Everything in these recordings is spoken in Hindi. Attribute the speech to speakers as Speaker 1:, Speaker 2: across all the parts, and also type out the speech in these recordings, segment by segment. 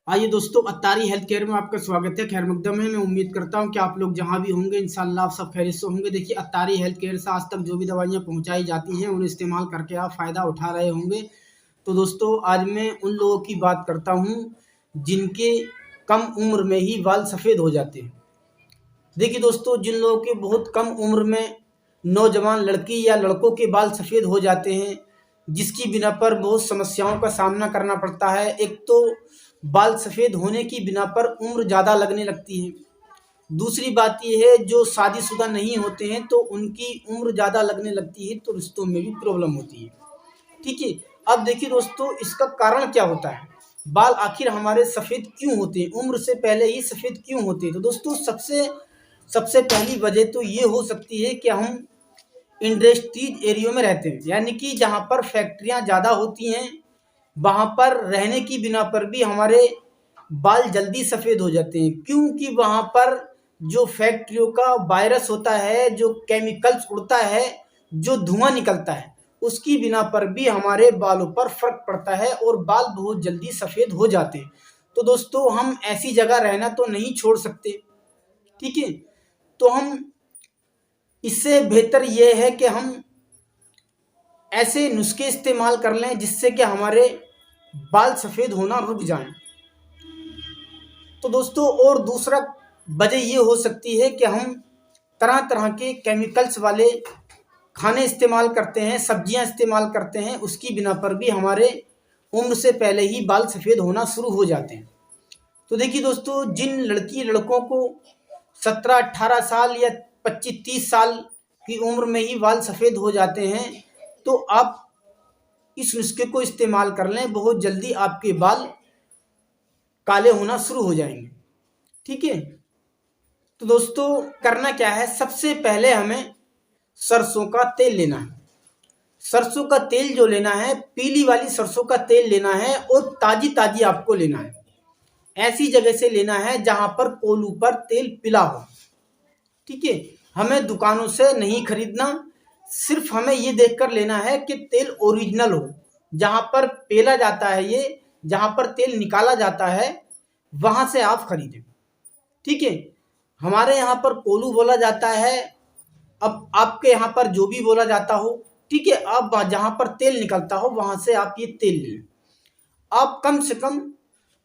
Speaker 1: आइए दोस्तों, अत्तारी हेल्थ केयर में आपका स्वागत है। खैर मकदम है। मैं उम्मीद करता हूं कि आप लोग जहां भी होंगे इंशाल्लाह आप सब खैरियत से होंगे। देखिए, अत्तारी हेल्थ केयर से आज तक जो भी दवाइयां पहुंचाई जाती हैं उन्हें इस्तेमाल करके आप फ़ायदा उठा रहे होंगे। तो दोस्तों, आज मैं उन लोगों की बात करता हूँ जिनके कम उम्र में ही बाल सफ़ेद हो जाते हैं। देखिए दोस्तों, जिन लोगों के बहुत कम उम्र में नौजवान लड़की या लड़कों के बाल सफ़ेद हो जाते हैं, जिसकी बिना पर बहुत समस्याओं का सामना करना पड़ता है। एक तो बाल सफ़ेद होने की बिना पर उम्र ज़्यादा लगने लगती है। दूसरी बात ये है, जो शादीशुदा नहीं होते हैं तो उनकी उम्र ज़्यादा लगने लगती है, तो रिश्तों में भी प्रॉब्लम होती है। ठीक है। अब देखिए दोस्तों, इसका कारण क्या होता है? बाल आखिर हमारे सफ़ेद क्यों होते हैं? उम्र से पहले ही सफ़ेद क्यों होते हैं? तो दोस्तों, सबसे सबसे पहली वजह तो ये हो सकती है कि हम इंडस्ट्रीज एरियो में रहते हैं, यानी कि जहाँ पर फैक्ट्रियाँ ज़्यादा होती हैं, वहाँ पर रहने की बिना पर भी हमारे बाल जल्दी सफ़ेद हो जाते हैं। क्योंकि वहाँ पर जो फैक्ट्रियों का वायरस होता है, जो केमिकल्स उड़ता है, जो धुआं निकलता है, उसकी बिना पर भी हमारे बालों पर फ़र्क पड़ता है और बाल बहुत जल्दी सफ़ेद हो जाते हैं। तो दोस्तों, हम ऐसी जगह रहना तो नहीं छोड़ सकते। ठीक है। तो हम इससे बेहतर ये है कि हम ऐसे नुस्खे इस्तेमाल कर लें जिससे कि हमारे बाल सफ़ेद होना रुक जाएं। तो दोस्तों, और दूसरा वजह ये हो सकती है कि हम तरह तरह के केमिकल्स वाले खाने इस्तेमाल करते हैं, सब्जियां इस्तेमाल करते हैं, उसकी बिना पर भी हमारे उम्र से पहले ही बाल सफ़ेद होना शुरू हो जाते हैं। तो देखिए दोस्तों, जिन लड़की लड़कों को 17-18 साल या 25-30 साल की उम्र में ही बाल सफ़ेद हो जाते हैं, तो आप इस नुस्खे को इस्तेमाल कर लें, बहुत जल्दी आपके बाल काले होना शुरू हो जाएंगे। ठीक है। तो दोस्तों, करना क्या है? सबसे पहले हमें सरसों का तेल लेना है। सरसों का तेल जो लेना है, पीली वाली सरसों का तेल लेना है और ताजी ताजी आपको लेना है। ऐसी जगह से लेना है जहां पर कोल्हू पर तेल पिला हो। ठीक है। हमें दुकानों से नहीं खरीदना, सिर्फ हमें ये देखकर लेना है कि तेल ओरिजिनल हो। जहां पर पेला जाता है, ये जहां पर तेल निकाला जाता है, वहां से आप खरीदें। ठीक है। हमारे यहाँ पर कोल्हू बोला जाता है, अब आपके यहाँ पर जो भी बोला जाता हो। ठीक है। आप जहां पर तेल निकलता हो वहां से आप ये तेल ले लें। आप कम से कम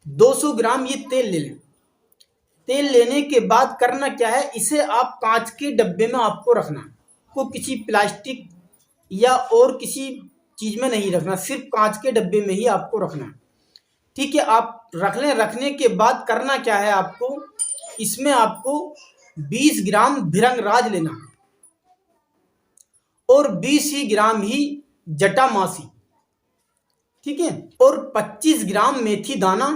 Speaker 1: 200 ग्राम ये तेल ले लें। तेल लेने के बाद करना क्या है, इसे आप कांच के डब्बे में आपको रखना है। को किसी प्लास्टिक या और किसी चीज में नहीं रखना, सिर्फ कांच के डब्बे में ही आपको रखना है। ठीक है। आप रख लें। रखने के बाद करना क्या है आपको, इसमें आपको 20 ग्राम भिरंगराज लेना है और 20 ही ग्राम ही जटामासी। ठीक है। और 25 ग्राम मेथी दाना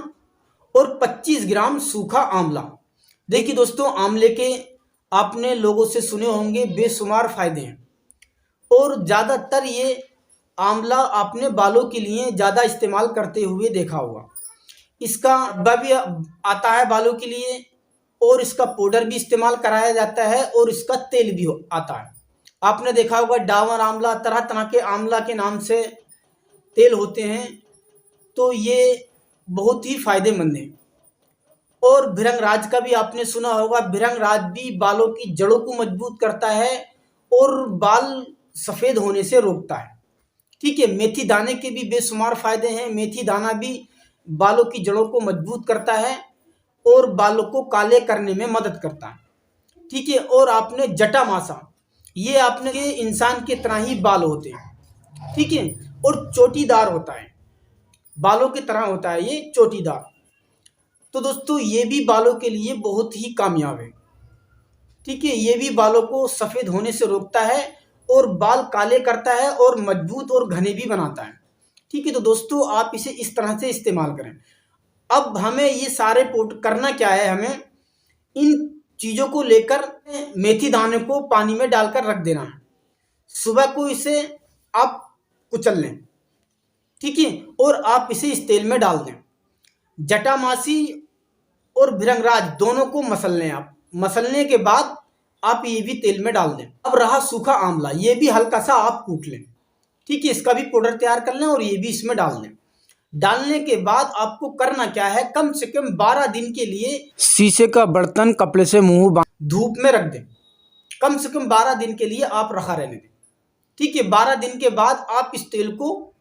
Speaker 1: और 25 ग्राम सूखा आंवला। देखिए दोस्तों, आंवले के आपने लोगों से सुने होंगे बेशुमार फायदे हैं, और ज़्यादातर ये आंवला आपने बालों के लिए ज़्यादा इस्तेमाल करते हुए देखा होगा। इसका भी आता है बालों के लिए, और इसका पाउडर भी इस्तेमाल कराया जाता है, और इसका तेल भी आता है। आपने देखा होगा डाबर आंवला, तरह तरह के आंवला के नाम से तेल होते हैं। तो ये बहुत ही फायदेमंद है। और भिरंगराज का भी आपने सुना होगा। भिरंगराज भी बालों की जड़ों को मजबूत करता है और बाल सफ़ेद होने से रोकता है। ठीक है। मेथी दाने के भी बेशुमार फायदे हैं। मेथी दाना भी बालों की जड़ों को मजबूत करता है और बालों को काले करने में मदद करता है। ठीक है। और आपने जटामासा, ये आपने के इंसान के तरह ही बाल होते हैं। ठीक है। और चोटीदार होता है, बालों की तरह होता है ये चोटीदार। तो दोस्तों, ये भी बालों के लिए बहुत ही कामयाब है। ठीक है। ये भी बालों को सफ़ेद होने से रोकता है और बाल काले करता है और मजबूत और घने भी बनाता है। ठीक है। तो दोस्तों, आप इसे इस तरह से इस्तेमाल करें। अब हमें ये सारे करना क्या है, हमें इन चीज़ों को लेकर मेथी दाने को पानी में डालकर रख देना है। सुबह को इसे आप कुचल लें। ठीक है। और आप इसे इस तेल में डाल दें। जटामासी और भिरंगराज दोनों को मसल लें आप। मसलने के बाद आप ये भी तेल में डाल दें। अब रहा सूखा आंवला, ये भी हल्का सा आप कूट लें। ठीक है। इसका भी पाउडर तैयार कर लें और ये भी इसमें डाल दें। डालने के बाद आपको करना क्या है, कम से कम 12 दिन के लिए शीशे का बर्तन कपड़े से मुंह बांध धूप में रख दें। कम से कम 12 दिन के लिए आप रखा रहने दें। ठीक है, 12 दिन के बाद आप इस तेल को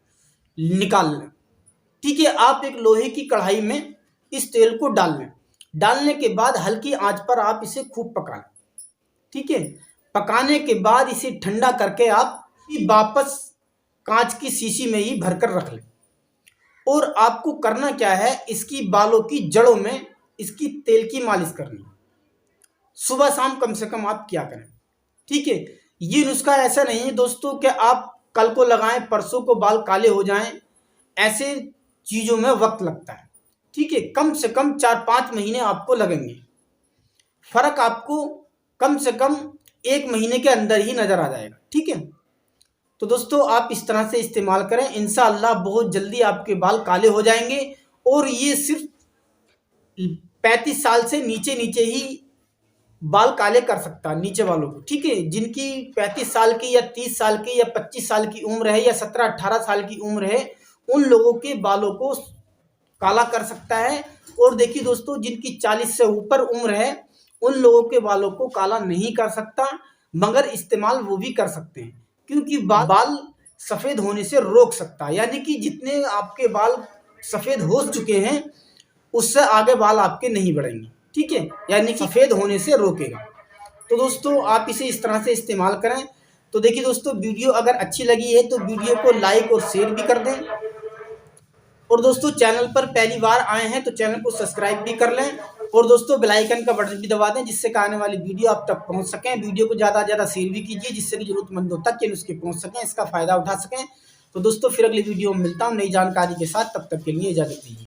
Speaker 1: निकाल लें। ठीक है, आप एक लोहे की कढ़ाई में इस तेल को डाल लें। डालने के बाद हल्की आंच पर आप इसे खूब पका लें। ठीक है, पकाने के बाद इसे ठंडा करके आप वापस कांच की शीशी में ही भरकर रख लें। और आपको करना क्या है, इसकी बालों की जड़ों में इसकी तेल की मालिश करनी। सुबह शाम कम से कम आप क्या करें। ठीक है, ये नुस्खा ऐसा नहीं है दोस्तों कि आप कल को लगाएं परसों को बाल काले हो जाएं, ऐसे चीज़ों में वक्त लगता है। ठीक है, कम से कम 4-5 महीने आपको लगेंगे। फर्क आपको कम से कम 1 महीने के अंदर ही नजर आ जाएगा। ठीक है, तो दोस्तों आप इस तरह से इस्तेमाल करें, इंशाअल्लाह बहुत जल्दी आपके बाल काले हो जाएंगे। और ये सिर्फ 35 साल से नीचे ही बाल काले कर सकता है, नीचे वालों को। ठीक है, जिनकी 35 साल की या 30 साल की या 25 साल की उम्र है या 17-18 साल की उम्र है, उन लोगों के बालों को काला कर सकता है। और देखिए दोस्तों, जिनकी 40 से ऊपर उम्र है, उन लोगों के बालों को काला नहीं कर सकता, मगर इस्तेमाल वो भी कर सकते हैं, क्योंकि बाल सफ़ेद होने से रोक सकता है। यानी कि जितने आपके बाल सफ़ेद हो चुके हैं, उससे आगे बाल आपके नहीं बढ़ेंगे। ठीक है, यानी कि सफ़ेद होने से रोकेगा। तो दोस्तों आप इसे इस तरह से इस्तेमाल करें। तो देखिए दोस्तों, वीडियो अगर अच्छी लगी है तो वीडियो को लाइक और शेयर भी कर दें। और दोस्तों चैनल पर पहली बार आए हैं तो चैनल को सब्सक्राइब भी कर लें। और दोस्तों बेल आइकन का बटन भी दबा दें, जिससे कि आने वाली वीडियो आप तक पहुंच सकें। वीडियो को ज़्यादा से ज़्यादा शेयर भी कीजिए, जिससे कि ज़रूरतमंदों तक ये नुस्खे पहुंच सकें, इसका फ़ायदा उठा सकें। तो दोस्तों फिर अगली वीडियो में मिलता हूँ नई जानकारी के साथ, तब तक के लिए इजाज़त दीजिए।